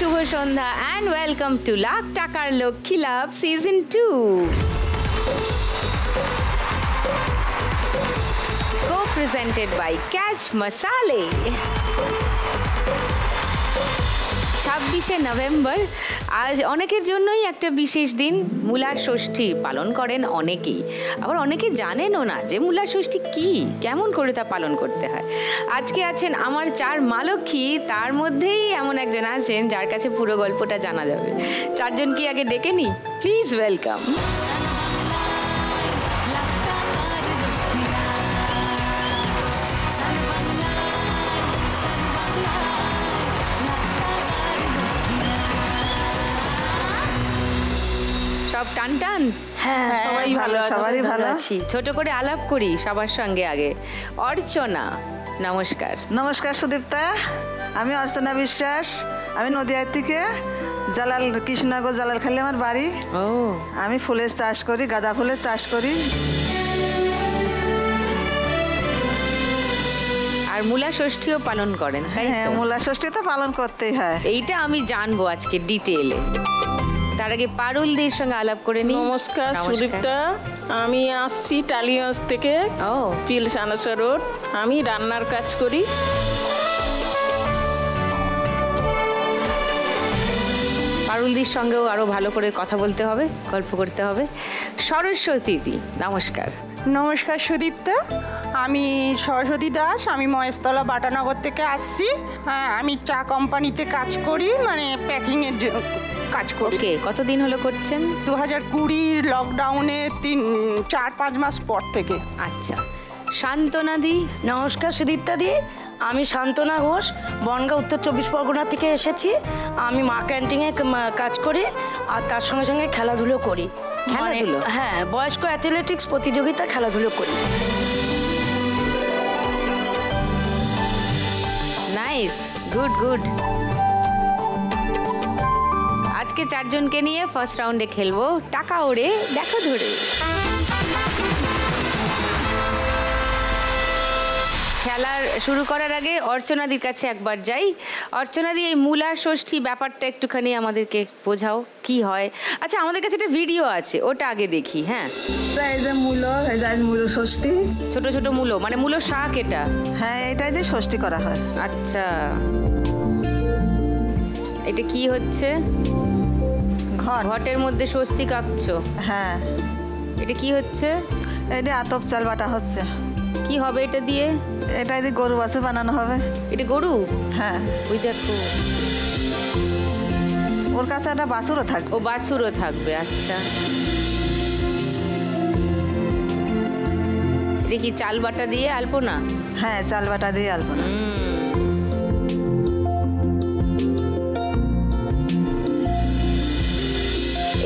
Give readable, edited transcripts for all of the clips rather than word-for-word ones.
Shubho Sandhya and welcome to লাখ টাকার লক্ষ্মী লাভ season 2. Co-presented by Catch Masale. 26শে নভেম্বর আজ অনেকের জন্যই একটা বিশেষ দিন। মূলার ষষ্ঠী পালন করেন অনেকেই, আবার অনেকে জানেনও না যে মূলার ষষ্ঠী কি, কেমন করে তা পালন করতে হয়। আজকে আছেন আমার 4 মা লক্ষ্মী, তার মধ্যেই এমন একজন আছেন যার কাছে পুরো গল্পটা জানা যাবে। 4 জন কি আগে ডেকে নি? Please welcome. সব টান টান? হ্যাঁ, সবাই ভালো আছি। ছোট করে আলাপ করি সবার সঙ্গে আগে। অর্চনা, নমস্কার। নমস্কার সুদীপ্তা, আমি অর্চনা বিশ্বাস। আমি নদিয়া থেকে জালাল কৃষ্ণনগর জালালখালি আমার বাড়ি। ও, আমি ফুলের চাষ করি, গাঁদা ফুলের চাষ করি। আর মূলা ষষ্ঠীও পালন করেন, তাই হ্যাঁ, তো? মূলা ষষ্ঠী তো পালন করতেই হয়। এইটা আমি জানবো আজকে ডিটেইলে। তার আগে পারুলদের সঙ্গে আলাপ করে নিই। নমস্কার সুদীপ্তা, আমি আসছি টালিগঞ্জ থেকে, ও পিল সানসা রোড। আমি রান্নার কাজ করি। পারুলদির সঙ্গেও আরো ভালো করে কথা বলতে হবে, গল্প করতে হবে। সরস্বতী দি, নমস্কার। নমস্কার সুদীপ্তা, আমি সরস্বতী দাস। আমি মহেশতলা বাটানগর থেকে আসছি। হ্যাঁ, আমি চা কোম্পানিতে কাজ করি, মানে প্যাকিংয়ের কাজ করি। ওকে, কতদিন হলো করছেন? 2020 লকডাউনে 4-5 মাস পর থেকে। আচ্ছা, শান্তনা দি। নমস্কার সুদীপ্তা দি, আমি শান্তনা ঘোষ, বনগাঁ উত্তর 24 পরগনা থেকে এসেছি। আমি মা ক্যান্টিনে কাজ করি আর তার সঙ্গে সঙ্গে খেলাধুলো করি। খেলাধুলো? হ্যাঁ, বয়স্ক অ্যাথলেটিক্স প্রতিযোগিতা খেলাধুলো করি। Nice, good good. আজকে 4 জনকে নিয়ে ফার্স্ট রাউন্ডে খেলবো টাকা ওড়ে দেখো ধরে। খেলার শুরু করার আগে অর্চনাদির কাছে একবার যাই। অর্চনাদি, এই মূলার ষষ্ঠী ব্যাপারটা একটুখানি আমাদেরকে বোঝাও, কি হয়? আচ্ছা, আমাদের কাছে একটা ভিডিও আছে, ওটা আগে দেখি। হ্যাঁ, এই যে মূল ষষ্ঠী, ছোট ছোট মূলো, মানে মূলো শাক এটা? হ্যাঁ, এটাই দিয়ে ষষ্ঠী করা হয়। আচ্ছা, এটা কি হচ্ছে? ঘটের মধ্যে স্বস্তি কাঁপছো? হ্যাঁ। এটা কি হচ্ছে? এটা আতপ চাল বাটা হচ্ছে। কি হবে এটা দিয়ে? এটা দিয়ে গরু বাছুর বানানো হবে। এটা গরু? হ্যাঁ। ওই দেখো, ওর কাছে একটা বাছুরও থাকবে। ও বাছুরও থাকবে। আচ্ছা, এটা কি চাল বাটা দিয়ে আলপনা? হ্যাঁ, চাল বাটা দিয়ে আলপনা।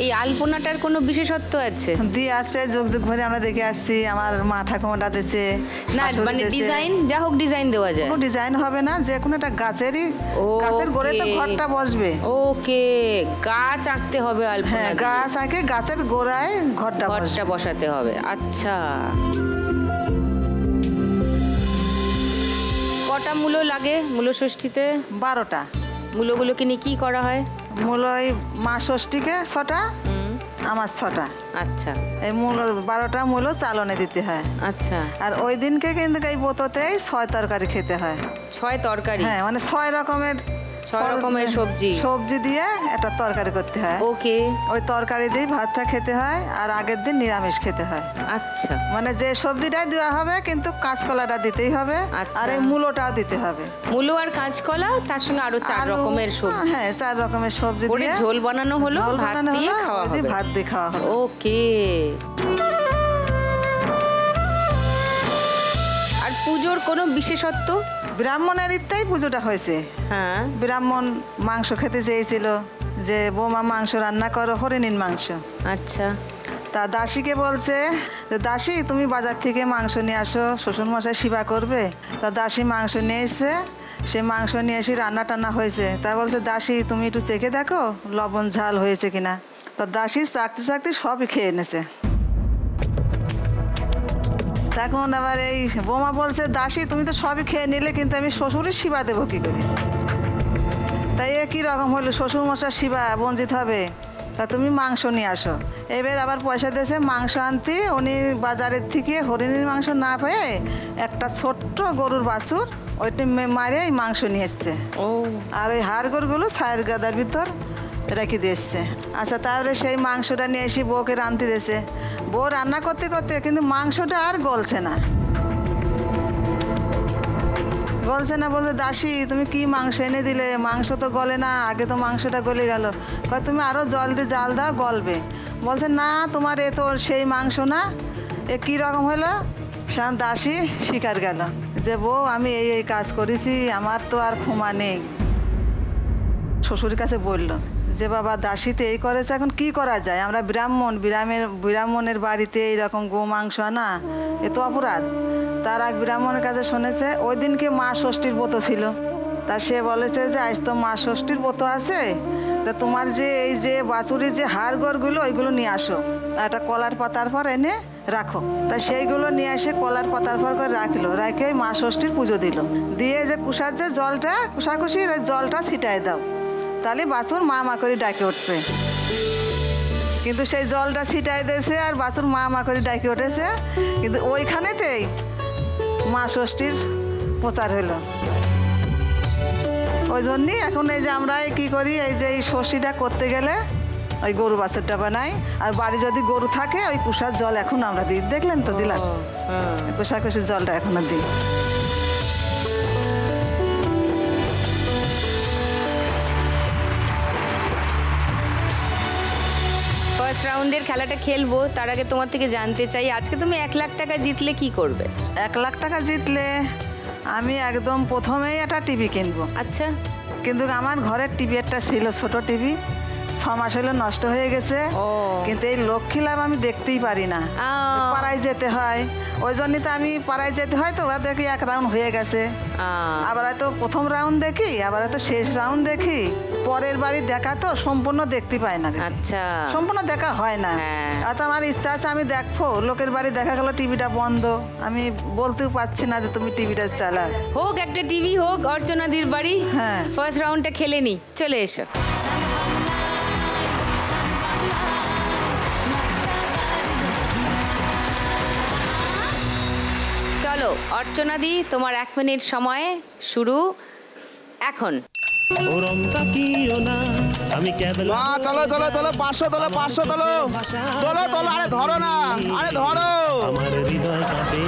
এই আলপনাটার কোনো বিশেষত্ব আছে? দিয়ে আসছে, যুগ যুগ ধরে আমরা দেখে আসছি। আমার মা ঠাকুমাটা দিচ্ছে। না, মানে ডিজাইন, যা হোক ডিজাইন দেওয়া যায়? কোনো ডিজাইন হবে না, যে কোনো একটা গাছের গোড়ে তো ঘরটা বসবে। ওকে, গাছ আঁকতে হবে আলপনা? হ্যাঁ, গাছ আঁকে গাছের গোড়ায় ঘরটা বসাতে হবে। আচ্ছা, কটা মূলো লাগে মূলো ষষ্ঠীতে? 12টা। মূলোগুলোকে নিয়ে কি করা হয়? মূল ওই মা ষষ্ঠীকে 6টা, আমার 6টা। আচ্ছা, এই মূল 12টা মূল চালনে দিতে হয়। আচ্ছা, আর ওই দিনকে কিন্তু এই ব্রততেই 6 তরকারি খেতে হয়। 6 তরকারি? হ্যাঁ, মানে 6 রকমের সবজি দিয়ে একটা তরকারি করতে হয়। ওকে, ওই তরকারি দিয়ে ভাতটা খেতে হয়, আর আগের দিন নিরামিষ খেতে হয়। আচ্ছা, মানে যে সবজিটাই দেওয়া হবে কিন্তু কাঁচকলাটা দিতেই হবে। আর এই মূলোটাও দিতে হবে। মূলো আর কাঁচকলা, তার সঙ্গে আরো 4 রকমের সবজি। হ্যাঁ, 4 রকমের সবজি দিয়ে ঝোল বানানো হলো, ভাত দিয়ে খাওয়া হবে। ভাত দিয়ে খাওয়া হবে। ওকে। আর পুজোর কোনো বিশেষত্ব? ব্রাহ্মণের ইত্যাই পুজোটা হয়েছে। হ্যাঁ, ব্রাহ্মণ মাংস খেতে চেয়েছিল, যে বৌমা মাংস রান্না করো, হরিণীর মাংস। আচ্ছা, তা দাসীকে বলছে যে দাসী তুমি বাজার থেকে মাংস নিয়ে আসো, শ্বশুরমশাই সেবা করবে। তা দাসী মাংস নিয়ে এসছে, সে মাংস নিয়ে এসে রান্না টান্না হয়েছে। তা বলছে দাসী তুমি একটু চেখে দেখো লবণ ঝাল হয়েছে কিনা। তা দাসী চাকতে চাকতে সবই খেয়ে এনেছে। তখন আবার এই বৌমা বলছে দাসী তুমি তো সবই খেয়ে নিলে, কিন্তু আমি শ্বশুরের সেবা দেবো কী করে? তাই কি রকম হলো, শ্বশুরমশাই সেবা বঞ্চিত হবে, তা তুমি মাংস নিয়ে আসো। এবার আবার পয়সা দিয়েছে মাংস আনতে, উনি বাজারের থেকে হরিণের মাংস না পেয়ে একটা ছোট্ট গরুর বাছুর ওইটা মারে এই মাংস নিয়ে এসছে। আর ওই হাড় গরুগুলো ছায়ের গাদার ভিতর রেখে দিয়েছে। আচ্ছা, তাহলে সেই মাংসটা নিয়ে এসে বউকে রাঁধতে দিয়েছে। বউ রান্না করতে করতে কিন্তু মাংসটা আর গলছে না। বলছে না, বলছে দাসী তুমি কি মাংস এনে দিলে, মাংস তো গলে না, আগে তো মাংসটা গলে গেল। তুমি আরও জল দিয়ে জাল দাও, গলবে। বলছে না, তোমার এ তো সেই মাংস না, এ কী রকম হলো। সে দাসী শিকার গেল যে বউ আমি এই কাজ করেছি, আমার তো আর ক্ষমা নেই। শ্বশুরের কাছে বলল যে বাবা দাসী তো এই করেছে, এখন কি করা যায়, আমরা ব্রাহ্মণের বাড়িতে এইরকম গো মাংস আনা এ তো অপরাধ। তার এক ব্রাহ্মণের কাছে শুনেছে ওই দিনকে মা ষষ্ঠীর ব্রত ছিল, তা সে বলেছে যে আজ তো মা ষষ্ঠীর ব্রত আছে, তা তোমার যে এই যে বাছুরির যে হাড় গড়গুলো ওইগুলো নিয়ে আসো, একটা কলার পাতার পর এনে রাখো। তা সেইগুলো নিয়ে এসে কলার পাতার পর করে রাখলো, রেখে মা ষষ্ঠীর পুজো দিল, দিয়ে যে কুষার যে জলটা কুষাকুষির ওই জলটা ছিটাই দাও, তাহলে বাছুর মা মা করে ডাকে উঠবে। কিন্তু সেই জলটা ছিটাই দিয়েছে আর বাছুর মা মা করে ডাকে উঠেছে, কিন্তু ওইখানেতেই মা ষষ্ঠীর প্রচার হলো। ওই জন্যই এখন এই যে আমরা কি করি, এই যে এই ষষ্ঠীটা করতে গেলে ওই গরু বাছুরটা বানাই, আর বাড়ি যদি গরু থাকে ওই কুষার জল এখন আমরা দিই। দেখলেন তো দিলাম, কুষাকুষির জলটা এখনো দিই। ফার্স্ট রাউন্ডের খেলাটা খেলবো, তার আগে তোমার থেকে জানতে চাই আজকে তুমি 1 লাখ টাকা জিতলে কি করবে? 1 লাখ টাকা জিতলে আমি একদম প্রথমেই একটা টিভি কিনবো। আচ্ছা, কিন্তু আমার ঘরের টিভি একটা ছিল, ছোট টিভি, 6 মাস হলো নষ্ট হয়ে গেছে। কিন্তু এই লক্ষ্মী লাভ আমি দেখতেই পারি না, পাড়ায় যেতে হয়, ওই জন্যই তো আমি পাড়ায় যেতে হয়। তো ওরা দেখি 1 রাউন্ড হয়ে গেছে, আবার হয়তো প্রথম রাউন্ড দেখি, আবার হয়তো শেষ রাউন্ড দেখি, পরের বাড়ি দেখা তো সম্পূর্ণ দেখতে পাই না। আচ্ছা, সম্পূর্ণ দেখা হয় না। আর তো আমার ইচ্ছা আছে আমি দেখবো, লোকের বাড়ি দেখা গেল টিভিটা বন্ধ, আমি বলতেও পারছি না যে তুমি টিভিটা চালা। হোক একটা টিভি হোক, অর্চনাদির বাড়ি। হ্যাঁ, ফার্স্ট রাউন্ডটা খেলে নি, চলে এসো। চলো অর্চনাদি, তোমার 1 মিনিট সময় শুরু এখন। চলো চলো চলো, 500 তোলো, 500 তোলো, তোলো তোলো, আরে ধরো না, আরে ধরো। আমার হৃদয় কাঁপে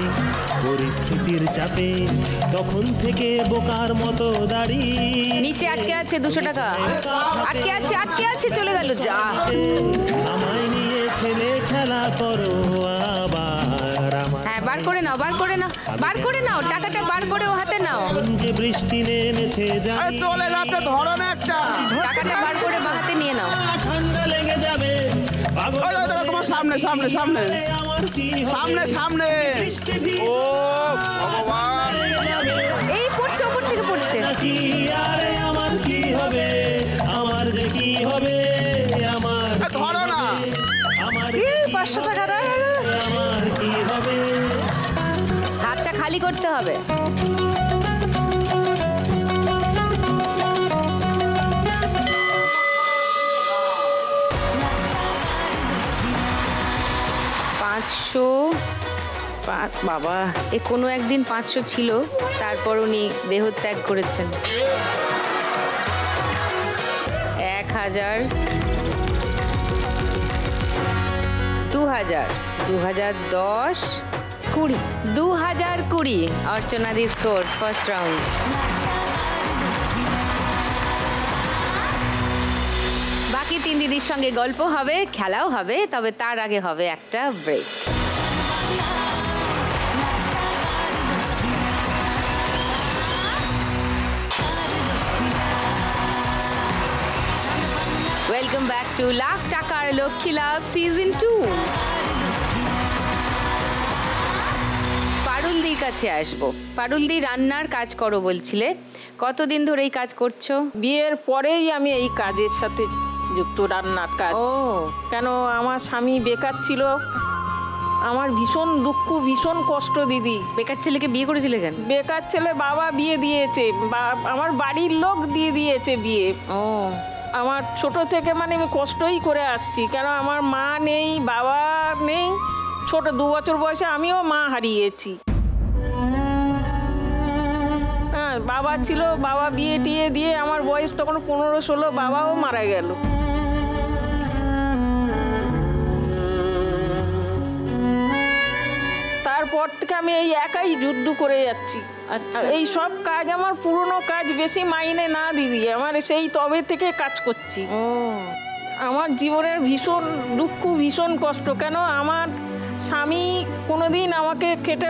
পরিস্থিতির চাপে, তখন থেকে বোকার মতো দাঁড়িয়ে নিচে আটকে আছে 200 টাকা, আটকে আছে, চলে গেল। যা, আমায় নিয়ে ছেলে খেলা করো আবার। হ্যাঁ, বার করে নাও, টাকাটা বার করে ও হাতে নাও। যে বৃষ্টি নেমেছে আরে চলে যাচ্ছে, ধরো না একটা, টাকাটা বার করে বাহাতে নিয়ে নাও। ঠান্ডা লেগে যাবে, তোমার সামনে সামনে সামনে সামনে সামনে। ও ভগবান, এই পড়ছে, ওপর থেকে পড়ছে। কি আরে আমার কি হবে, আমার যে কি হবে, আমার ধরো না, আমার 500 টাকা আমার কি হবে। হাতটা খালি করতে হবে। বাবা, এ কোনো একদিন 500 ছিল, তারপর উনি দেহত্যাগ করেছেন। 1000, 2000, 2010, 20, 2020 অর্চনাদি স্কোর ফার্স্ট রাউন্ড। বাকি 3 দিদির সঙ্গে গল্প হবে, খেলাও হবে, তবে তার আগে হবে একটা break. Welcome back to lakh টাকার লক্ষ্মী লাভ সিজন 2। পারুলদির কাছে আসবো। পারুলদি, রান্নার কাজ করো বলছিলে, কতদিন ধরে এই কাজ করছো? বিয়ের পরেই আমি এই কাজের সাথে যুক্ত, রান্নার কাজ। কেন আমার স্বামী বেকার ছিল, আমার ভীষণ দুঃখ, ভীষণ কষ্ট দিদি। বেকার ছেলেকে বিয়ে করেছিলে কেন? বেকার ছেলে বাবা বিয়ে দিয়েছে, আমার বাড়ির লোক দিয়ে দিয়েছে বিয়ে। ও, আমার ছোট থেকে মানে আমি কষ্টই করে আসছি, কেন আমার মা নেই, বাবা নেই। ছোট 2 বছর বয়সে আমিও মা হারিয়েছি। হ্যাঁ, বাবা ছিল, বাবা বিয়ে টিয়ে দিয়ে আমার বয়স তখন 15-16, বাবাও মারা গেল। তারপর থেকে আমি এই একাই যুদ্ধ করে যাচ্ছি। আচ্ছা। এই সব কাজ আমার পুরনো কাজ, বেশি মাইনে না দিদি, আমার সেই তবে থেকে কাজ করছি। ও, আমার জীবনের ভীষণ দুঃখ, ভীষণ কষ্ট। কেন আমার স্বামী কোনোদিন আমাকে খেটে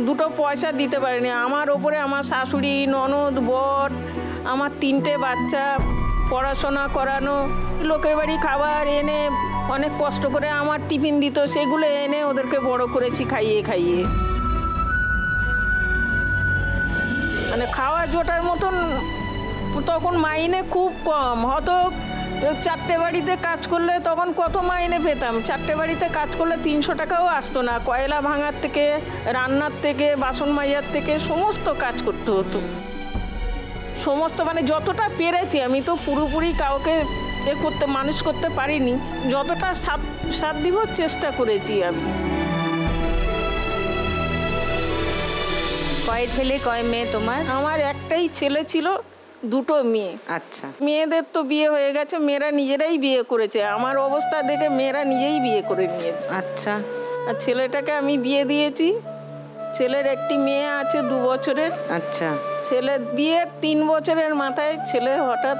2 পয়সা দিতে পারেনি। আমার ওপরে আমার শাশুড়ি, ননদ, বর, আমার 3টে বাচ্চা পড়াশোনা করানো, লোকের বাড়ি খাবার এনে অনেক কষ্ট করে আমার টিফিন দিত, সেগুলো এনে ওদেরকে বড় করেছি খাইয়ে খাইয়ে। মানে খাওয়া জোটার মতন তখন মাইনে খুব কম হতো। 4টে বাড়িতে কাজ করলে তখন কত মাইনে পেতাম? 4টে বাড়িতে কাজ করলে 300 টাকাও আসতো না। কয়লা ভাঙার থেকে, রান্নার থেকে, বাসন মাজার থেকে সমস্ত কাজ করতে হতো। সমস্ত মানে যতটা পেরেছি, আমি তো পুরোপুরি কাউকে মানুষ করতে পারিনি, যতটা সাথ দিব চেষ্টা করেছি আমি। কয় ছেলে কয় মেয়ে তোমার? আমার একটাই ছেলে ছিল, 2টো মেয়ে। আচ্ছা। মেয়েদের তো বিয়ে হয়ে গেছে, মেয়েরা নিজেরাই বিয়ে করেছে। আমার অবস্থা দেখে মেয়েরা নিজেই বিয়ে করে নিয়েছে। আচ্ছা। আর ছেলেটাকে আমি বিয়ে দিয়েছি। ছেলের একটি মেয়ে আছে 2 বছরের। আচ্ছা। ছেলে বিয়ের 3 বছরের মাথায় ছেলে হঠাৎ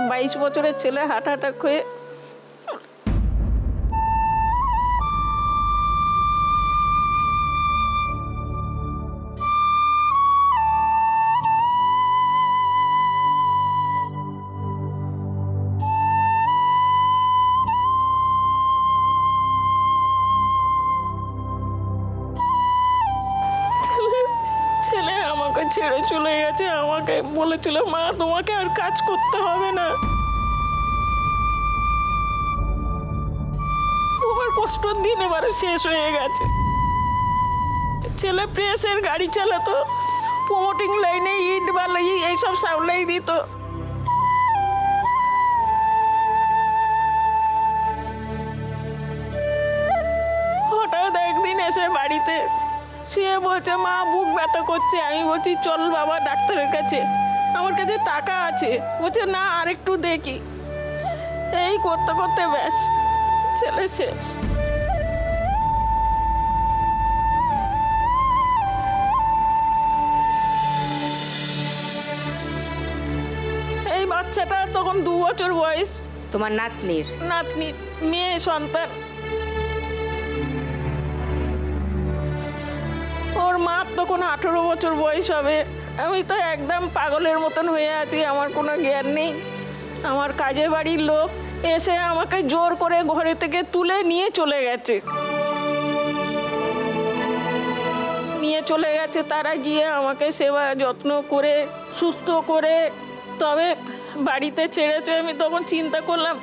22 বছরের ছেলে হার্ট অ্যাটাক হয়ে ছেলে আমাকে ছেড়ে চলে গেছে। আমাকে বলেছিল, মা তোমাকে আর কাজ করতে হবে না, তোমার কষ্টর দিন এবারে শেষ হয়ে গেছে। ছেলে প্রেসের গাড়ি চালাতো, প্রমোটিং লাইনে ইট বালাই এইসব সাপ্লাই দিত। হঠাৎ একদিন এসে বাড়িতে শুয়ে বলছে, মা বুক ব্যথা করছে। আমি বলছি, চল বাবা ডাক্তারের কাছে, আমার কাছে টাকা আছে। বলছে, না আরেকটু দেখি। এই করতে করতে ব্যাস ছেলে শেষ। এই বাচ্চাটা তখন 2 বছর বয়স। তোমার নাতনির? নাতনি, মেয়ে সন্তান। ওর মা তখন 18 বছর বয়স হবে। আমি তো একদম পাগলের মতন হয়ে আছি, আমার কোনো জ্ঞান নেই। আমার কাজে বাড়ির লোক এসে আমাকে জোর করে ঘরে থেকে তুলে নিয়ে চলে গেছে। তারা গিয়ে আমাকে সেবা যত্ন করে সুস্থ করে তবে বাড়িতে ছেড়েছে। আমি তখন চিন্তা করলাম,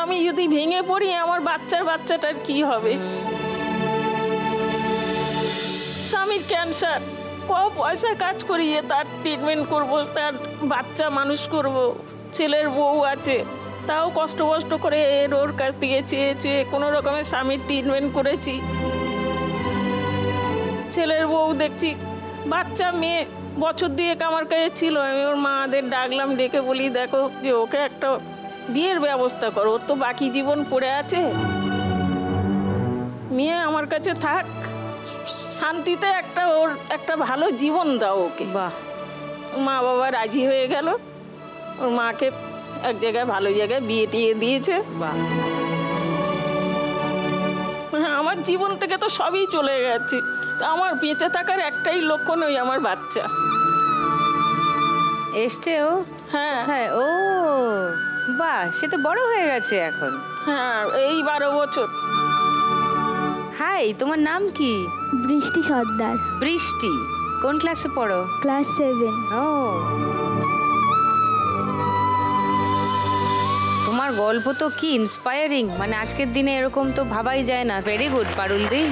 আমি যদি ভেঙে পড়ি আমার বাচ্চাটার কি হবে। স্বামীর ক্যান্সার, পয়সা কাজ করিয়ে তার ট্রিটমেন্ট করব, তার বাচ্চা মানুষ করব। ছেলের বউ আছে, তাও কষ্ট করে ওর কাছ থেকে চেয়ে কোনো রকমের স্বামীর ট্রিটমেন্ট করেছি। ছেলের বউ দেখছি বাচ্চা মেয়ে বছর দিয়েক আমার কাছে ছিল। আমি ওর মাদের ডাকলাম, ডেকে বলি, দেখো যে ওকে একটা বিয়ের ব্যবস্থা করো, ওর তো বাকি জীবন পড়ে আছে, মেয়ে আমার কাছে থাক, শান্তিতে ওর একটা ভালো জীবন দাও ওকে। বাহ। মা বাবা রাজি হয়ে গেল, ওর মাকে এক জায়গায় ভালো জায়গায় বিয়ে টিয়ে দিয়েছে। বাহ। আমার জীবন থেকে তো সবই চলে গেছে, আমার বেঁচে থাকার একটাই লক্ষণ, ওই আমার বাচ্চা। এসছে ও? হ্যাঁ হ্যাঁ। ও বাহ, সে তো বড় হয়ে গেছে এখন। হ্যাঁ, এই 12 বছর। হাই, তোমার নাম কি? বৃষ্টি সর্দার। বৃষ্টি, কোন ক্লাসে পড়ো? ক্লাস 7। ও, তোমার গল্প তো কি ইন্সপায়ারিং, মানে আজকের দিনে এরকম তো ভাবাই যায় না। ভেরি গুড পারুলদি।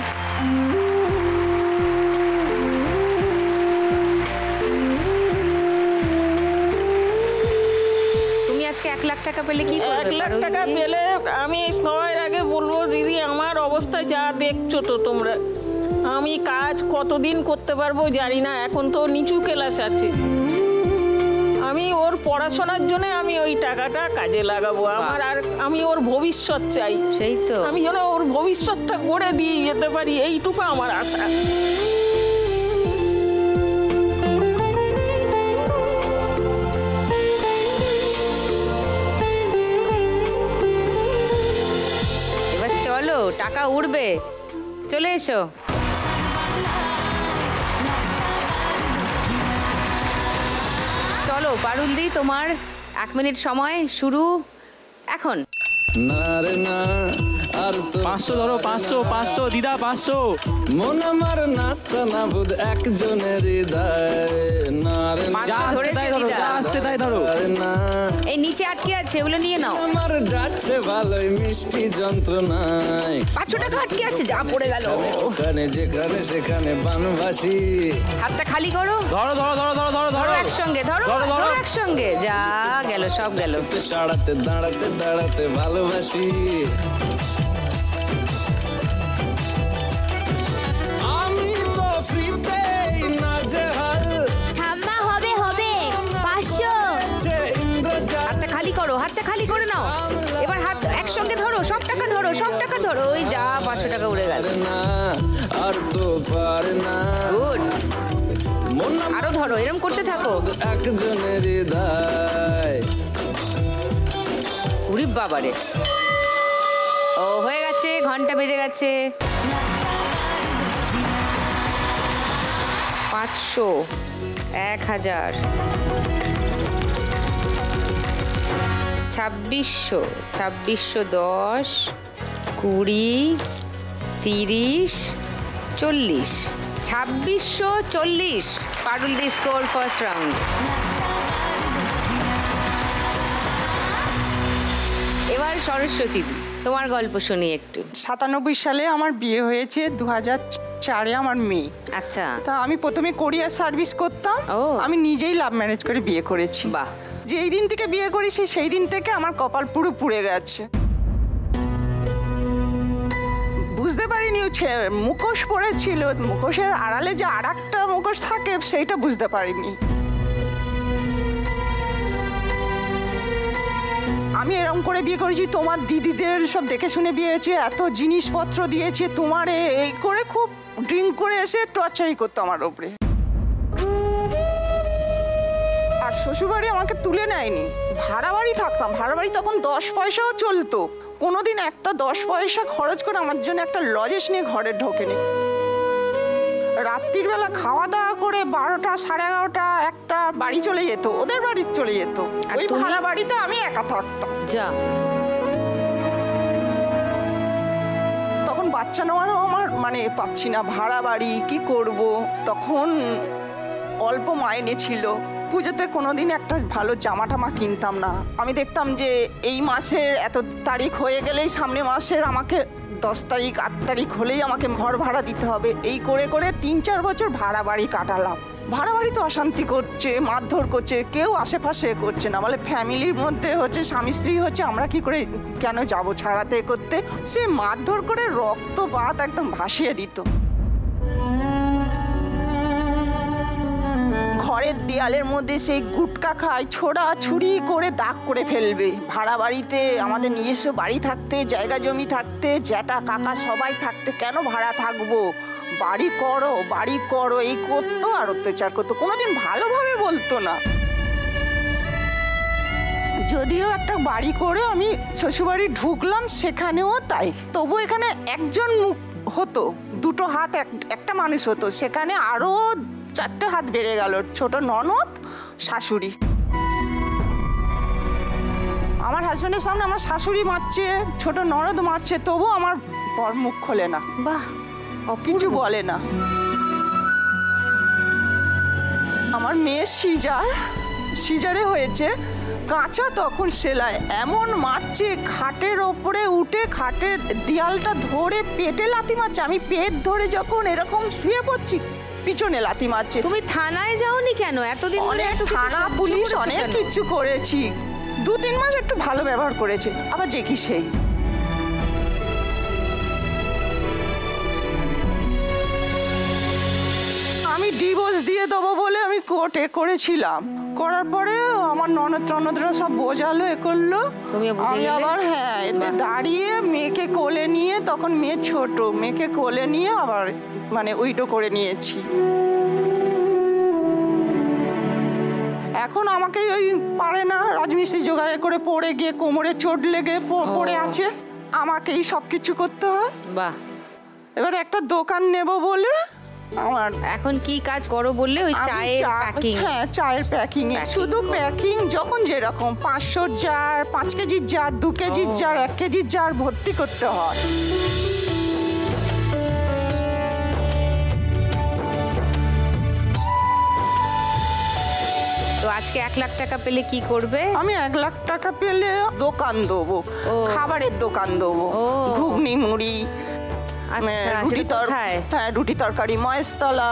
তুমি আজকে 1 লাখ টাকা পেলে কি করবে? 1 লাখ টাকা পেলে আমি সবার আগে বলবো, দিদি আমার অবস্থা যা দেখছো তো তোমরা, আমি কাজ কতদিন করতে পারবো জানি না। এখন তো নিচু ক্লাস আছে, আমি ওর পড়াশোনার জন্য আমি ওই টাকাটা কাজে লাগাবো। আমার আর আমি ওর ভবিষ্যৎ চাই, সেই তো আমি যেন ওর ভবিষ্যৎটা করে দিয়ে যেতে পারি, এইটুকু আমার আশা। এবার চলো, টাকা উঠবে, চলে এসো। চলো পারুলদি, তোমার 1 মিনিট সময় শুরু এখন। না রে না আর তো 500 ধরো, 500 দিদা, 500। মন আমার নাস্তা না বুধ একজনের হৃদয়। না রে না যা আসছে তাই ধরো, যা আসছে তাই ধরো। আরে না এই নিচে আটকে আছে, ওগুলো নিয়ে নাও। আমার যাচ্ছে ভালোই মিষ্টি যন্ত্রণায়। 500 টাকা আটকে আছে, যা পড়ে গেল। ওখানে যেখানে সেখানে বানবাসী। হাতটা খালি করো, ধরো ধরো ধরো ধরো ধরো ধরো একসঙ্গে, ধরো ধরো, ধরো। ধরো একসঙ্গে, যা গেল সব গেল। সাড়াতে দাঁড়াতে দাঁড়াতে ভালোবাসি। আমি তো ফ্রিতেই নাজেহাল। ঠাম্মা হবে হবে 500। যে ইন্দ্রজাল হাতটা খালি করো, হাতটা খালি করে নাও। এবার হাত একসঙ্গে ধরো, সব টাকা ধরো, সব টাকা ধরো। ওই যা 500 টাকা উড়ে গেল। না আর তো পারে না। গুড, মন আরো ধরো, এরকম করতে থাকো। একজনের হৃদয়। উরি বাবারে, ও হয়ে গেছে, ঘন্টা বেজে গেছে। 500, 1000, 2600, 2610, 20, 30, 40, 2640। পারুল দি স্কোর ফার্স্ট রাউন্ড। এবার সরস্বতী দি, তোমার গল্প শুনি একটু। 97 সালে আমার বিয়ে হয়েছে, 2004-এ আমার মেয়ে। আচ্ছা, তা আমি প্রথমে কোরিয়ার সার্ভিস করতাম। ও। আমি নিজেই লাভ ম্যারেজ করে বিয়ে করেছি। বাহ। যেই দিন থেকে বিয়ে করেছি সেই দিন থেকে আমার কপাল পুরো পুড়ে গেছে। বুঝতে পারিনি মুখোশ পড়েছিল, মুখোশের আড়ালে যে আর একটা মুখোশ থাকে সেইটা বুঝতে পারিনি। আমি এরকম করে বিয়ে করেছি, তোমার দিদিদের সব দেখে শুনে বিয়ে হয়েছে, এত জিনিসপত্র দিয়েছে তোমার, এই করে খুব ড্রিঙ্ক করে এসে টর্চারই করতো আমার ওপরে। আর শ্বশুরবাড়ি আমাকে তুলে নেয়নি, ভাড়া বাড়ি থাকতাম। ভাড়া বাড়ি তখন 10 পয়সাও চলতো। কোনোদিন একটা 10 পয়সা খরচ করে আমার জন্য একটা লজেস নিয়ে ঘরে ঢোকেনি। রাত্রির বেলা খাওয়া দাওয়া করে 12টা, 11:30, 1টা বাড়ি চলে যেত, ওদের বাড়ি চলে যেত। আর ওই তুমি? ভাড়া বাড়িতে আমি একা থাকতাম। যা, তখন বাচ্চা নেওয়ারও আমার পাচ্ছি না, ভাড়া বাড়ি কি করব। তখন অল্প মাইনে ছিল, পুজোতে কোনোদিন একটা ভালো জামা টামা কিনতাম না। আমি দেখতাম যে এই মাসের এত তারিখ হয়ে গেলেই সামনে মাসের আমাকে 10 তারিখ 8 তারিখ হলেই আমাকে ঘর ভাড়া দিতে হবে। এই করে করে 3-4 বছর ভাড়া বাড়ি কাটালাম। ভাড়া বাড়ি তো অশান্তি করছে, মারধর করছে, কেউ আশেপাশে করছে না। বলে ফ্যামিলির মধ্যে হচ্ছে স্বামী স্ত্রী হচ্ছে, আমরা কি করে কেন যাব ছাড়াতে করতে। সে মারধর করে রক্ত বাত একদম ভাসিয়ে দিত। ঘরের দেয়ালের মধ্যে সেই গুটকা খায়, ছোড়া ছুরি করে দাগ করে ফেলবে। ভাড়া বাড়িতে আমাদের নিজস্ব বাড়ি থাকতে, জায়গা জমি থাকতে, জ্যাঠা কাকা সবাই থাকতে কেন ভাড়া থাকবো, বাড়ি করো বাড়ি করো, এই করতো আর অত্যাচার করতো, কোনোদিন ভালোভাবে বলতো না। যদিও একটা বাড়ি করে আমি শ্বশুরবাড়ি ঢুকলাম, সেখানেও তাই। তবু এখানে একজন হতো, 2টো হাত একটা মানুষ হতো, সেখানে আরো 4টে হাত বেড়ে গেল। ছোট ননদ, শাশুড়ি। আমার হাজবেন্ডের সামনে আমার শাশুড়ি মারছে, ছোট ননদ মারছে, তবু আমার বর মুখ খোলে না, বাহ, কিছু বলে না। আমার মেয়ে সিজার, সিজারে হয়েছে, কাঁচা তখন সেলাই, এমন মারছে খাটের ওপরে উঠে খাটের দেয়ালটা ধরে পেটে লাথি মারছে। আমি পেট ধরে যখন এরকম শুয়ে পড়ছি পিছনে লাথি মারছে। তুমি থানায় যাওনি কেন এতদিন? অনেক থানা পুলিশ অনেক কিছু করেছি, 2-3 মাস একটু ভালো ব্যবহার করেছে, আবার যে কি সেই। আমি ডিভোর্স দিয়ে দেবো বলে আমি কোর্টে করেছিলাম, করার পরে আমার ননদরা সব বোঝালো এ করলো, আমি আবার হ্যাঁ দাঁড়িয়ে মেয়েকে কোলে নিয়ে, তখন মেয়ে ছোট, মেয়েকে কোলে নিয়ে আবার মানে উইডো করে নিয়েছি। এখন আমাকে ওই পারে না, রাজমিস্ত্রি জোগাড় করে পড়ে গিয়ে কোমরে চোট লেগে পড়ে আছে, আমাকেই সব কিছু করতে হয়। বাহ। এবার একটা দোকান নেব বলে আমার এখন কি কাজ করো বললে? ওই চায়ের প্যাকিং? হ্যাঁ, চায়ের প্যাকিং এ, শুধু প্যাকিং, যখন যেরকম 500 জার, 5 কেজির জার, 2 কেজির জার, 1 কেজির জার ভর্তি করতে হয়। তো আজকে 1 লাখ টাকা পেলে কি করবে? আমি 1 লাখ টাকা পেলে দোকান দেবো, খাবারের দোকান দেবো, ঘুগনি মুড়ি, রুটি তরকারি, মহেশতলা,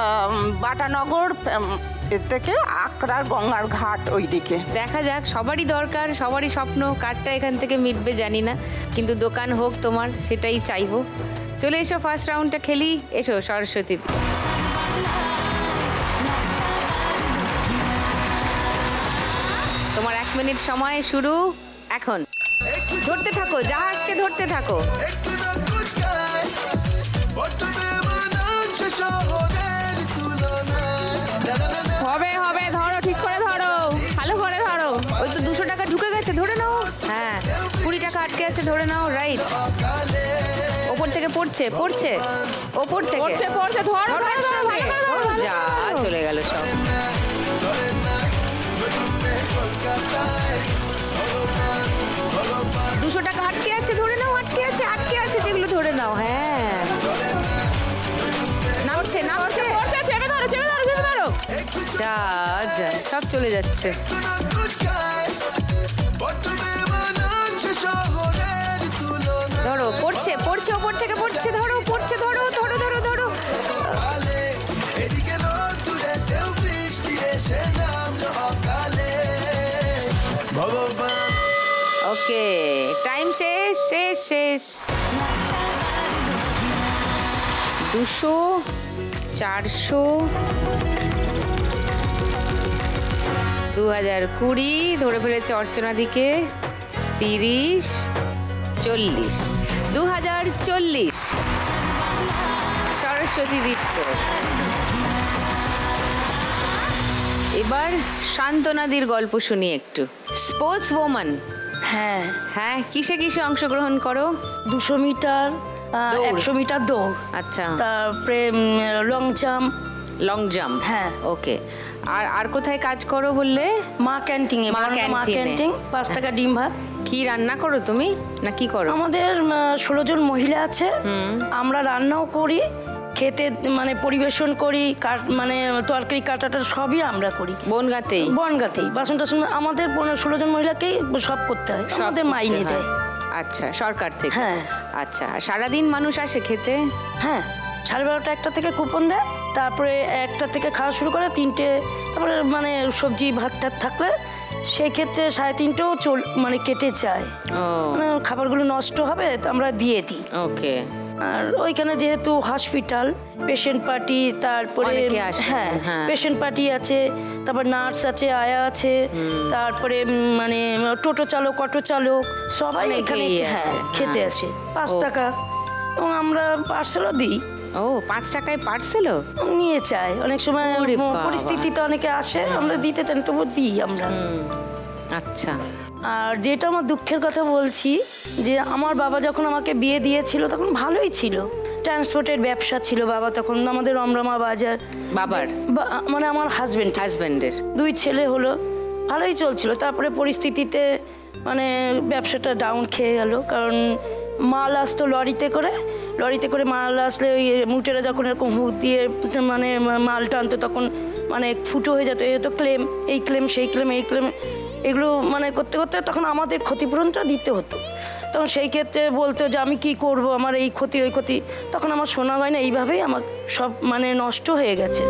বাটানগর, এর থেকে আকরার গঙ্গার ঘাট ওই দিকে। দেখা যাক, সবারই দরকার, সবারই স্বপ্ন, কারটা এখান থেকে মিটবে জানি না, কিন্তু দোকান হোক তোমার, সেটাই চাইবো। চলে এসো, ফার্স্ট রাউন্ডটা খেলি। এসো সরস্বতী। তোমার 1 মিনিট সময় শুরু এখন। ধরতে থাকো, যা আসছে ধরতে থাকো। হবে হবে, ধরো, ঠিক করে ধরো, ভালো করে ধরো। ওই তো 200 টাকা ঢুকে গেছে, ধরে নাও। হ্যাঁ, 20 টাকা আটকে আছে, ধরে নাও। রাইট, ওপর থেকে পড়ছে, পড়ছে, ওপর থেকে পড়ছে, পড়ছে, ধরো, যা চলে গেল সব। 200 টাকা আটকে আছে, ধরে নাও। আটকে আছে, আটকে আছে যেগুলো, ধরে নাও। হ্যাঁ, নামছে, নামছে, চেপে ধরো, চেপে ধরো, চেপে ধরো। যা যা সব চলে যাচ্ছে। ধরো, পড়ছে, পড়ছে, ওপর থেকে পড়ছে, ধরো, পড়ছে, ধরো, ধরো, ধরো, ধরো। ওকে, টাইম শেষ, শেষ, শেষ। 200, 400, 2020, ধরে ফেলেছে অর্চনা দিকে। 30, 40, 2040 সরস্বতী দিস্কো। এবার শান্তনাদির গল্প শুনি একটু। Sports woman. হ্যাঁ হ্যাঁ, কিসে কিসে অংশগ্রহণ করো? 200 মিটার, 100 মিটার দৌড়, আচ্ছা, তারপরে লং জাম্প। লং জাম্প, হ্যাঁ। ওকে। আর কোথায় কাজ করো বললে? মা ক্যান্টিনে। মা ক্যান্টিন, 5 টাকা ডিম ভাত। কি রান্না করো তুমি, না কি করো? আমাদের 16 জন মহিলা আছে, আমরা রান্নাও করি, খেতে মানে পরিবেশন করি, মানে তরকারি কাটাটা সবই আমরা করি বনগাঁতেই। বাসন টাসন আমাদের 16 জন মহিলাকেই সব করতে হয়, আমাদের মাইনে দেয়। আচ্ছা, সরকার থেকে? হ্যাঁ। আচ্ছা, সারাদিন মানুষ আসে খেতে? হ্যাঁ, 12:30 1টা থেকে কুপন দেয়, তারপরে 1টা থেকে খাওয়া শুরু করে 3টে, তারপরে মানে সবজি ভাত টাত থাকলে সেই ক্ষেত্রে 3:30ও মানে কেটে যায়, মানে খাবারগুলো নষ্ট হবে তো আমরা দিয়ে দিই। ওকে। আর ওইখানে যেহেতু হসপিটাল, পেশেন্ট পার্টি, তারপরে হ্যাঁ পেশেন্ট পার্টি আছে, তারপর নার্স আছে, আয়া আছে, তারপরে মানে টোটো চালক, অটো চালক, সবাই এখানে হ্যাঁ খেতে আসে। 5 টাকা, এবং আমরা পার্সেলও দিই। ও, 5 টাকায় পার্সেলও নিয়ে যায়। অনেক সময় পরিস্থিতিতে অনেকে আসে, আমরা দিতে চান, তবু দিই আমরা। আচ্ছা। আর যেটা আমার দুঃখের কথা বলছি, যে আমার বাবা যখন আমাকে বিয়ে দিয়েছিল তখন ভালোই ছিল, ট্রান্সপোর্টের ব্যবসা ছিল বাবা তখন, আমাদের রমরমা বাজার। বাবার মানে আমার হাজবেন্ডের 2 ছেলে হলো, ভালোই চলছিল। তারপরে পরিস্থিতিতে মানে ব্যবসাটা ডাউন খেয়ে গেল, কারণ মাল আসতো লরিতে করে মাল আসলে ওই মুটেরা যখন এরকম হুক দিয়ে মানে মাল টানতো, তখন মানে ফুটো হয়ে যেত, তো ক্লেম, এই ক্লেম সেই ক্লেম এই ক্লেম, এগুলো মানে করতে করতে তখন আমাদের ক্ষতিপূরণটা দিতে হতো। তখন সেই ক্ষেত্রে বলতো যে আমি কি করব, আমার এই ক্ষতি ওই ক্ষতি, তখন আমার শোনা হয় না, এইভাবেই আমার সব মানে নষ্ট হয়ে গেছে।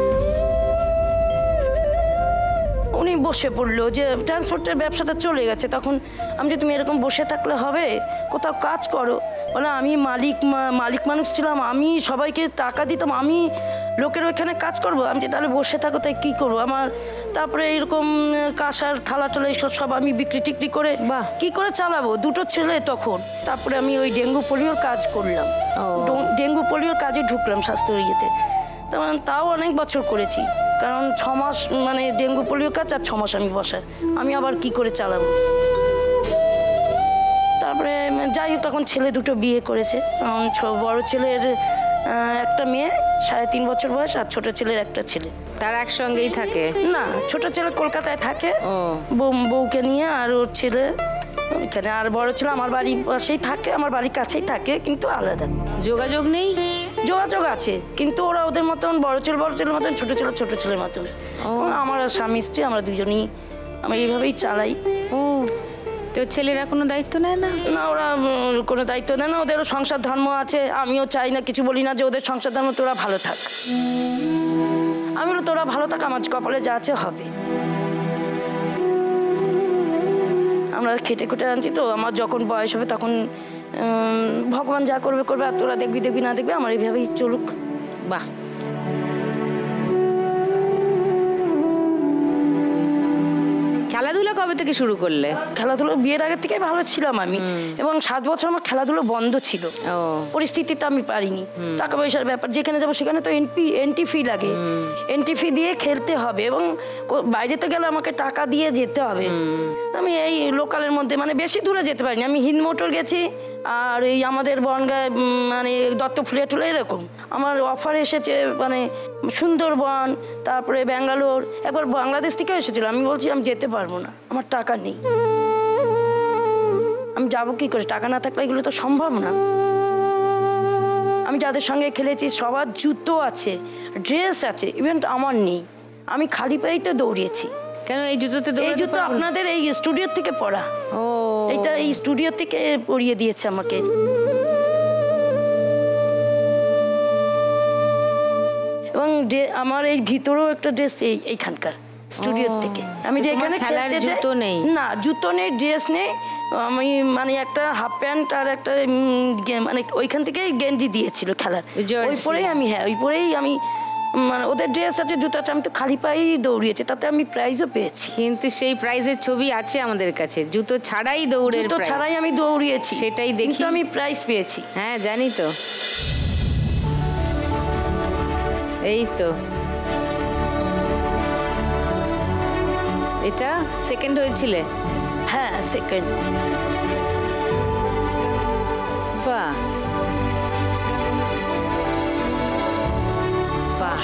উনি বসে পড়লো যে ট্রান্সপোর্টের ব্যবসাটা চলে গেছে। তখন আমি যে তুমি এরকম বসে থাকলে হবে, কোথাও কাজ করো। বলে আমি মালিক মানুষ ছিলাম, আমি সবাইকে টাকা দিতাম, আমি লোকের ওইখানে কাজ করবো। আমি যে তাহলে বসে থাকো, তাই কী করবো আমার। তারপরে এরকম কাঁসার থালা টালা এইসব সব আমি বিক্রি টিক্রি করে কি করে চালাবো, দুটো ছেলে তখন। তারপরে আমি ওই ডেঙ্গু পোলিওর কাজ করলাম, ডেঙ্গু পোলিওর কাজে ঢুকলাম স্বাস্থ্য ইয়েতে। তেমন তাও অনেক বছর করেছি, কারণ 6 মাস মানে ডেঙ্গু পোলিও কাজ, আর 6 মাস আমি বসাই, আমি আবার কি করে চালাবো। তারপরে যাই হোক, তখন ছেলে দুটো বিয়ে করেছে। বড় ছেলের একটা মেয়ে 3.5 বছর বয়স, আর ছোট ছেলের একটা ছেলে। তারা একসঙ্গেই থাকে? না, ছোট ছেলে কলকাতায় থাকে বউকে নিয়ে, আর ওর ছেলে ওইখানে। আর বড় ছেলে আমার বাড়ির পাশেই থাকে, আমার বাড়ির কাছেই থাকে, কিন্তু আলাদা। যোগাযোগ নেই? যোগাযোগ আছে, কিন্তু ওরা ওদের মতন, বড় ছেলের মতন, ছোট ছেলের মতন। আমার স্বামী স্ত্রী আমরা দুজনই আমরা এইভাবেই চালাই। তো ছেলেরা কোনো দায়িত্ব নেয় না? না, ওরা কোনো দায়িত্ব নেয় না, ওদেরও সংসার ধর্ম আছে। আমিও চাই না, কিছু বলি না যে ওদের সংসার ধর্ম, তোরা ভালো থাক। আমি বলি তোরা ভালো থাক, আমার কপালে যা আছে হবে। আমরা খেটে খুটে আনছি তো, আমার যখন বয়স হবে তখন ভগবান যা করবে করবে, আর তোরা দেখবি না দেখবি, আমার এইভাবেই চলুক। বাহ। খেলাধুলা কবে থেকে শুরু করলে? খেলাধুলো বিয়ের আগে থেকেই ভালো ছিলাম আমি, এবং 7 বছর আমার খেলাধুলো বন্ধ ছিল। পরিস্থিতিতে আমি পারিনি, টাকা পয়সার ব্যাপার, যেখানে যাবো সেখানে তো এন্ট্রি ফি লাগে, এন্ট্রি ফি দিয়ে খেলতে হবে, এবং বাইরেতে গেলে আমাকে টাকা দিয়ে যেতে হবে। আমি এই লোকালের মধ্যে মানে বেশি দূরে যেতে পারিনি। আমি হিন্দ মোটর গেছি, আর এই আমাদের বনগাঁ মানে দত্তফুলিয়া টুলে এরকম আমার অফার এসেছে, মানে সুন্দরবন, তারপরে ব্যাঙ্গালোর, একবার বাংলাদেশ থেকেও এসেছিল। আমি বলছি আমি যেতে পারবো না, আমার টাকা নেই, আমি যাবো কি করে, টাকা না থাকলে এগুলো তো সম্ভব না। আমি যাদের সঙ্গে খেলেছি সবার জুতো আছে, ড্রেস আছে, ইভেন আমার নেই, আমি খালি পায়েই তো দৌড়িয়েছি। কেন এই জুতোতে? এই জুতো আপনাদের এই স্টুডিও থেকে পরা, এটা এই স্টুডিও থেকে পরিয়ে দিয়েছে আমাকে। এবং আমার এই ভিতরেও একটা ড্রেস এইখানকার স্টুডিও থেকে। আমি যে এখানে খেলতে যাই, না জুতো নেই, ড্রেস নেই, আমি মানে একটা হাফ প্যান্ট আর একটা মানে ওইখান থেকে গেঞ্জি দিয়েছিল খেলার, ওই পরেই আমি, হ্যাঁ ওই পরেই আমি, মানে ওদের ড্রেস আছে, জুতো আছে, আমি তো খালি পায়েই দৌড়িয়েছি, তাতে আমি প্রাইজও পেয়েছি। কিন্তু সেই প্রাইজের ছবি আছে আমাদের কাছে, জুতো ছাড়াই দৌড়ের, জুতো ছাড়াই আমি দৌড়িয়েছি, সেটাই দেখি, কিন্তু আমি প্রাইজ পেয়েছি। হ্যাঁ জানি তো, এই তো এটা সেকেন্ড হয়েছিলে? হ্যাঁ সেকেন্ড। বাহ,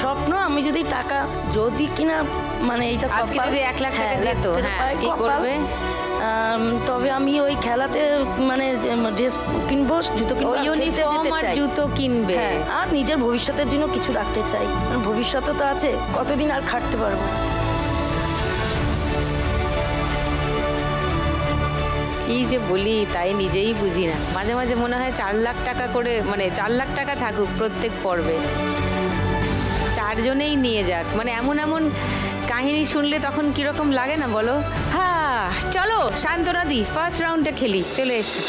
স্বপ্ন আমি যদি টাকা যদি কিনা মানে এইটা আজকে যদি 1 লাখ টাকা যেত, হ্যাঁ কি করবে? তবে আমি ওই খেলাতে মানে ড্রেস কিনবো, জুতো কিনবো, ইউনিফর্ম আর জুতো কিনবে, আর নিজের ভবিষ্যতের জন্য কিছু রাখতে চাই। ভবিষ্যৎ তো আছে, কতদিন আর খাটতে পারবো। কি যে বলি তাই নিজেই বুঝি না। মাঝে মাঝে মনে হয় 4 লাখ টাকা করে, মানে 4 লাখ টাকা থাকুক প্রত্যেক পর্বে, 4 জনেই নিয়ে যাক। মানে এমন এমন কাহিনী শুনলে তখন কিরকম লাগে না বলো? হ্যাঁ চলো শান্তনা দি ফার্স্ট রাউন্ডে খেলি, চলে এসো।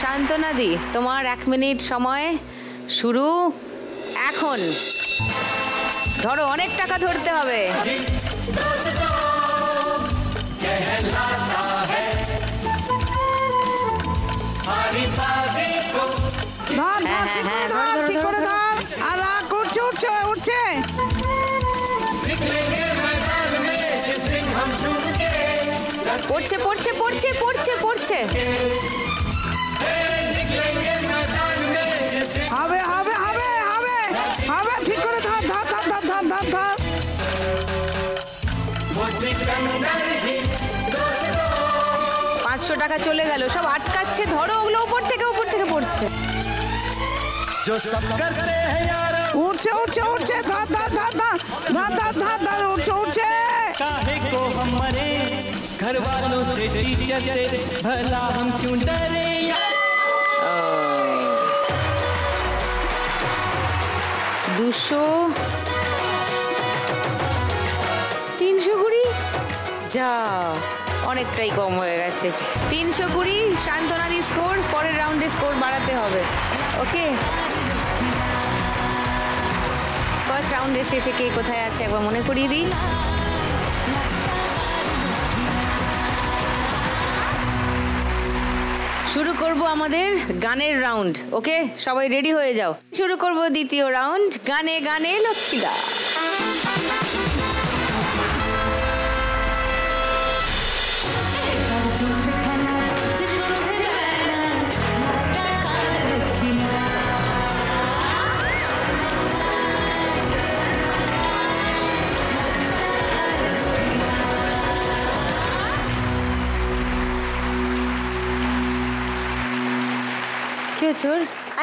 শান্তনা দি, তোমার 1 মিনিট সময় শুরু এখন। ধরো, অনেক টাকা ধরতে হবে। পড়ছে পড়ছে পড়ছে পড়ছে পড়ছে, হবে হবে হবে হবে হবে, ঠিক করে ধর ধর ধর ধর ধর ধর ধর। 500 টাকা চলে গেল, সব আটকাচ্ছে, ধরো ওগুলো উপর থেকে পড়ছে। जो सब करते हैं यार উঠছে উঠছে উঠছে ধর ধর ধর ধর ধর ধর ধর ধর উঠছে উঠছে काहे को हम मरे घर वालों से टीचर से भला हम क्यों डरे यार 200 320 যা অনেকটাই কম হয়ে গেছে 320 শান্তনাদি স্কোর পরের রাউন্ডে স্কোর বাড়াতে হবে ওকে ফার্স্ট রাউন্ডের শেষে কে কোথায় আছে একবার মনে করিয়ে দিই শুরু করব আমাদের গানের রাউন্ড ওকে সবাই রেডি হয়ে যাও শুরু করব দ্বিতীয় রাউন্ড গানে গানে লক্ষ্মীদা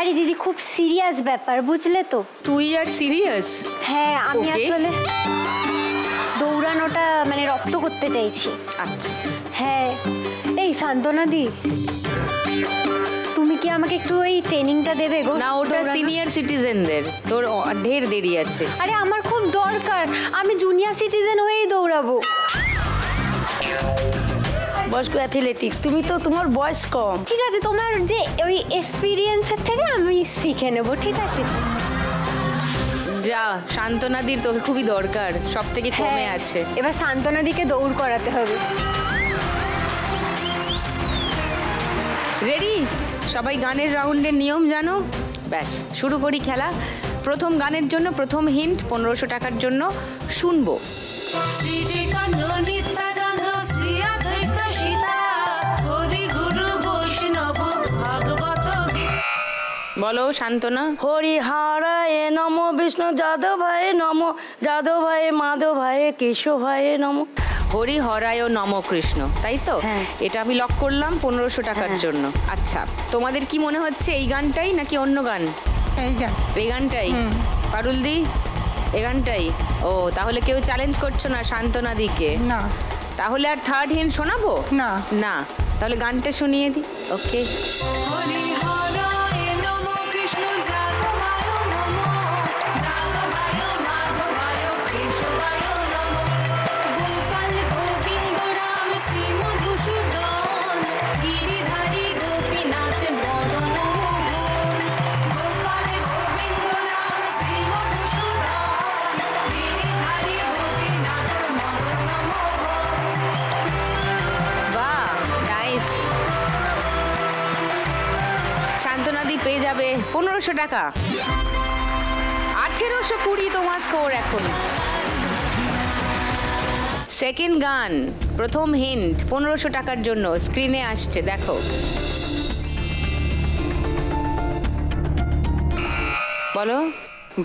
আরে দিদি খুব সিরিয়াস ব্যাপার বুঝলে তো তুই আর সিরিয়াস হ্যাঁ আমি Okay. আসলে দৌড়ানোটা মানে রপ্ত করতে চাইছি আচ্ছা হ্যাঁ এই সান্তনা দি তুমি কি আমাকে একটু এই ট্রেনিংটা দেবে গো না ওটা দৌড়ানো? সিনিয়র সিটিজেনদের তোর ঢের দেরি আছে আরে আমার খুব দরকার আমি জুনিয়র সিটিজেন হয়েই দৌড়াবো বয়স্ক অ্যাথলেটিক্স তুমি তো তোমার বয়স কম ঠিক আছে তোমার যে ওই এক্সপিরিয়েন্সের থেকে আমি শিখে নেব ঠিক আছে যা শান্তনাদির তোকে খুবই দরকার সব থেকে কমে হ্যাঁ, আছে এবার সান্তনা দিকে দৌড় করাতে হবে রেডি সবাই গানের রাউন্ডের নিয়ম জানো ব্যাস শুরু করি খেলা প্রথম গানের জন্য প্রথম হিন্ট 1500 টাকার জন্য শুনবো বলো শান্তনা হরিহরায় নম বিষ্ণু যাদবায় নম যাদবায় মাধবায় কেশবায় নম হরি হরায় নম কৃষ্ণ তাই তো হ্যাঁ। এটা আমি লক করলাম 1500 টাকার জন্য আচ্ছা তোমাদের কি মনে হচ্ছে এই গানটাই নাকি অন্য গান এই গানটাই পারুলদি এই গানটাই ও তাহলে কেউ চ্যালেঞ্জ করছো না শান্তনাদিকে না তাহলে আর থার্ড হিন্ট শোনাবো না না তাহলে গানটা শুনিয়ে দিই ওকে শান্তনাদি পেয়ে যাবে 1500 টাকা 1820 তোমার স্কোর এখন সেকেন্ড গান প্রথম হিন্ট 1500 টাকার জন্য স্ক্রিনে আসছে দেখো বলো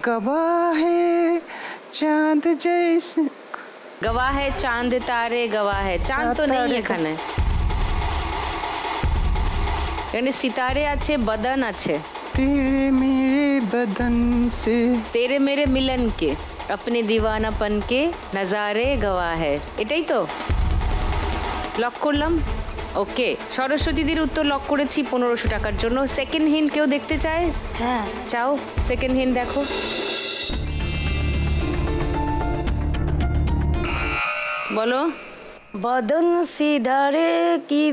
গবাহে চাঁদ জৈসে गवाह है चांद तारे गवाह है चांद तो नहीं এখানে এখানে সিতারে আছে বদন আছে तेरे मेरे बदन से तेरे मेरे मिलन के अपने दीवानापन के नजारे गवाह है এটাই তো লক করলাম ওকে সরস্বতীদের উত্তর লক করেছি 1500 টাকার জন্য সেকেন্ড হিন্ট কেউ দেখতে চায় হ্যাঁ চাও সেকেন্ড হিন্ট দেখো বলো বদন সিধারে কি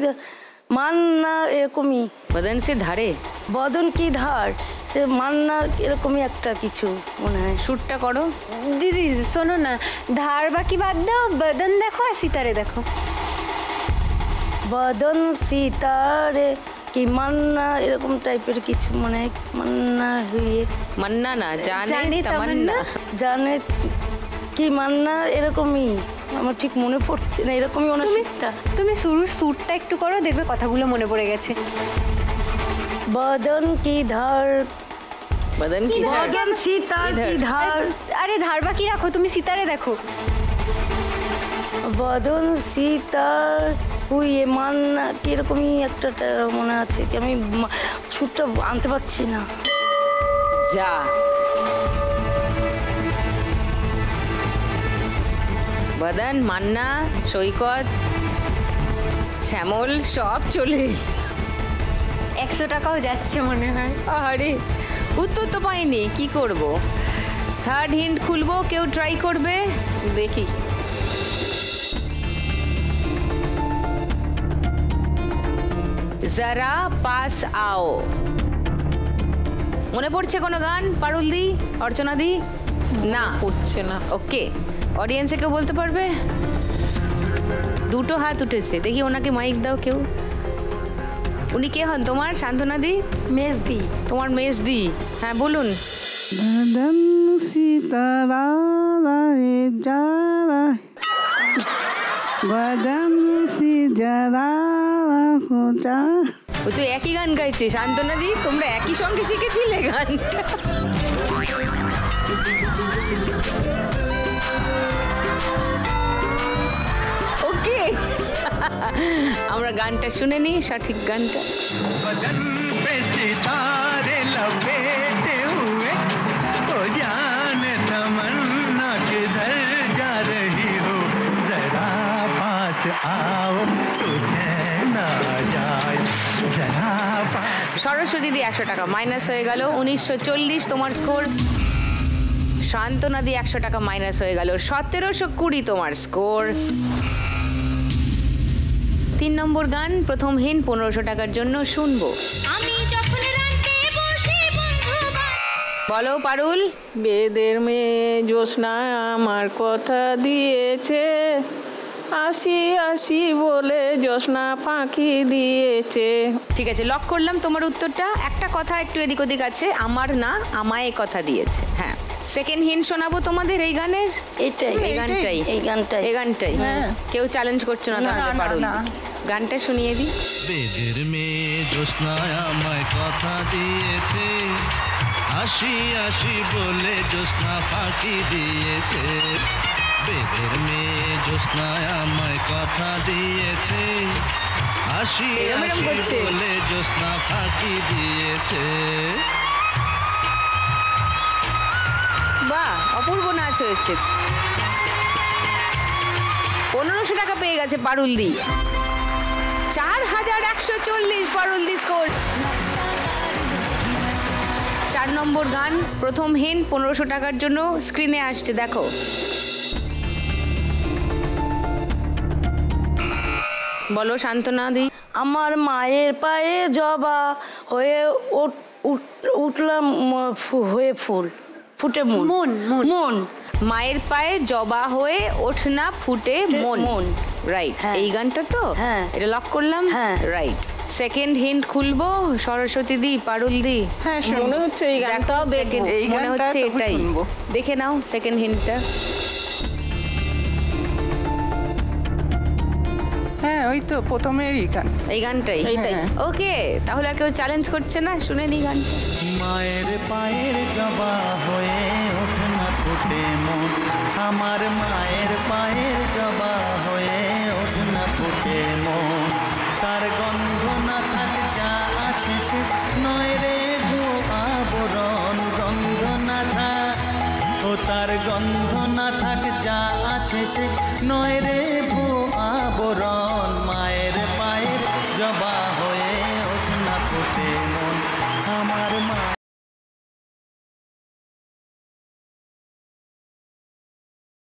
মান্না এরকমই বদন সে ধারে বদন কি ধার সে মান্না এরকমই একটা কিছু মনে হয় শুটটা করো দিদি শোনো না ধার বাকি বাদ দাও বদন দেখো আর সিতারে দেখো বদন সিতারে কি মান্না এরকম টাইপের কিছু মনে হয় মান্না হুয়ে মান্না না জানে জানে তামান্না জানে কি মান্না এরকমই আমার ঠিক মনে পড়ছে না এরকমই অনেকটা তুমি শুরুর সুরটা একটু করো দেখবে কথাগুলো মনে পড়ে গেছে বদন কি ধার বদন কি ধার বদন সিতার কি ধার আরে ধার বাকি রাখো তুমি সিতারে দেখো বদন সিতার হুয়ে মান্না কিরকমই একটা মনে আছে কি আমি সুরটা আনতে পারছি না যা বদন, মান্না, সৈকত, শ্যামল সব চলে। 100 টাকাও যাচ্ছে মনে হয়। আরে উত্তর তো পাইনি, কি করব? থার্ড হিন্ট খুলবো, কেউ ট্রাই করবে? দেখি। যারা পাস আও। মনে পড়ছে কোনো গান? পারুল দি, অর্চনা দি? না পড়ছে না। ওকে, অডিয়েন্সে কেউ বলতে পারবে? দুটো হাত উঠেছে, দেখি ওনাকে মাইক দাও কেউ। উনি কে হন তোমার? সান্ত্বনা দি? মেজদি। তোমার মেজদি, হ্যাঁ বলুন। बदन सितारा रहे जारा बदन सी जरा हो जा। ও তো একই গান গাইছে। সান্ত্বনা দি, তোমরা একই সঙ্গে শিখেছিলে গান? ওকে, আমরা গানটা শুনে নিই, সঠিক গানটা। बदन पे सितारे लपेटे हुए ओ जान तमन्ना किधर जा रही हो जरा पास आओ तुझे ना जाए जरा पास। সরস্বতী দি 100 টাকা মাইনাস হয়ে গেল। 1940 তোমার স্কোর। শান্তনা দি 100 টাকা মাইনাস হয়ে গেল। 1720 তোমার স্কোর। 3 নম্বর গান, প্রথম হিন্ট 1500 টাকার জন্য শুনবো। বলো পারুল। বেদের মেয়ে জ্যোৎস্না আমার কথা দিয়েছে, আসি আসি বলে জ্যোৎস্না পাখি দিয়েছে। ঠিক আছে, লক করলাম তোমার উত্তরটা। একটা কথা একটু এদিক ওদিক আছে, আমার না আমায় কথা দিয়েছে। হ্যাঁ, সেকেন্ড হিন্ট শোনাবো তোমাদের এই গানের। এইটাই, এই গানটাই, এই গানটাই, এই গানটাই। কেউ চ্যালেঞ্জ করছো না তাহলে? পারুল, গানটা শুনিয়ে দিই। বেদের মেয়ে জ্যোৎস্না আমায় কথা দিয়েছে, আসি আসি বলে জ্যোৎস্না ফাঁকি দিয়েছে। বেদের মেয়ে জ্যোৎস্না আমায় কথা দিয়েছে, আসি আসি বলে জ্যোৎস্না ফাঁকি দিয়েছে। বাহ, অপূর্ব নাচ হয়েছে। 1500 টাকা পেয়ে গেছে পারুল দি। 4140 পারুল দি স্কোর। 4 নম্বর গান, প্রথম হিন্ট 1500 টাকার জন্য স্ক্রিনে আসছে, দেখো। বলো শান্তনা দি। আমার মায়ের পায়ে জবা হয়ে উঠলাম হয়ে ফুল ফুটে মন। মন মায়ের পায়ে জবা হয়ে ওঠনা ফুটে মন। মন, রাইট। এই গানটা তো, হ্যাঁ, এটা লক করলাম। হ্যাঁ, রাইট। সেকেন্ড হিন্ট খুলবো, সরস্বতী দি, পারুল দি। হ্যাঁ, মনে হচ্ছে এই গানটাও দেখবো। এই মনে হচ্ছে এটাই। দেখে নাও সেকেন্ড হিন্টটা। হ্যাঁ, ওই তো প্রথমেরই গান, এই গানটাই। ওকে, তাহলে আর কেউ চ্যালেঞ্জ করছে না, শুনে নি গানটা। মায়ের পায়ের জবা হয়ে ওঠে না ফুটে মন, আমার মায়ের পায়ের জবা হয়ে ওঠে না ফুটে মন, তার গন্ধ না থাক যা আছে সে নয় রে গো আবরণ, গন্ধ না থাক ও তার গন্ধ না থাক যা আছে সে নয় রে গো আবরণ।